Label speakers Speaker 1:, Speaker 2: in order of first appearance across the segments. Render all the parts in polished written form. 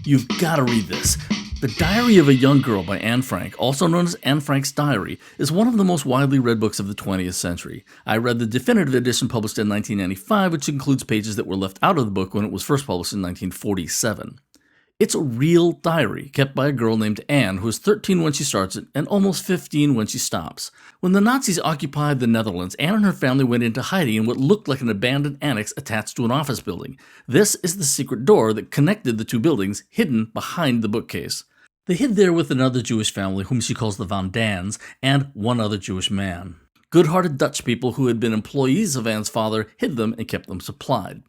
Speaker 1: You've got to read this. The Diary of a Young Girl by Anne Frank, also known as Anne Frank's Diary, is one of the most widely read books of the 20th century. I read the definitive edition published in 1995, which includes pages that were left out of the book when it was first published in 1947. It's a real diary kept by a girl named Anne who is 13 when she starts it and almost 15 when she stops. When the Nazis occupied the Netherlands, Anne and her family went into hiding in what looked like an abandoned annex attached to an office building. This is the secret door that connected the two buildings, hidden behind the bookcase. They hid there with another Jewish family, whom she calls the Van Dans, and one other Jewish man. Good-hearted Dutch people who had been employees of Anne's father hid them and kept them supplied.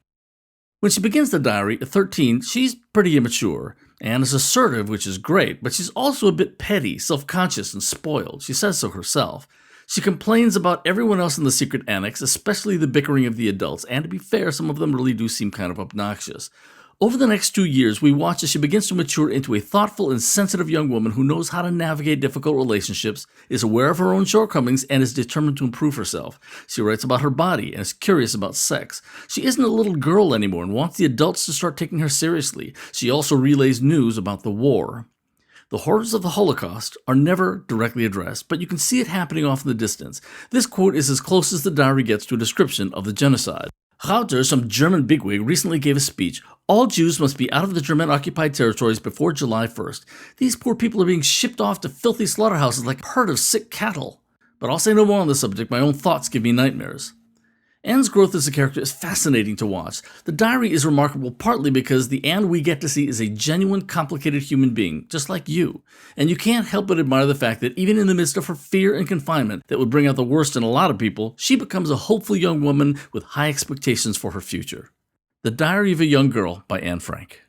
Speaker 1: When she begins the diary at 13, she's pretty immature. Anne is assertive, which is great, but she's also a bit petty, self-conscious, and spoiled. She says so herself. She complains about everyone else in the secret annex, especially the bickering of the adults, and to be fair, some of them really do seem kind of obnoxious. Over the next 2 years, we watch as she begins to mature into a thoughtful and sensitive young woman who knows how to navigate difficult relationships, is aware of her own shortcomings, and is determined to improve herself. She writes about her body and is curious about sex. She isn't a little girl anymore and wants the adults to start taking her seriously. She also relays news about the war. The horrors of the Holocaust are never directly addressed, but you can see it happening off in the distance. This quote is as close as the diary gets to a description of the genocide. Rauter, some German bigwig, recently gave a speech. All Jews must be out of the German-occupied territories before July 1st. These poor people are being shipped off to filthy slaughterhouses like a herd of sick cattle. But I'll say no more on the subject. My own thoughts give me nightmares. Anne's growth as a character is fascinating to watch. The diary is remarkable partly because the Anne we get to see is a genuine, complicated human being, just like you. And you can't help but admire the fact that even in the midst of her fear and confinement that would bring out the worst in a lot of people, she becomes a hopeful young woman with high expectations for her future. The Diary of a Young Girl by Anne Frank.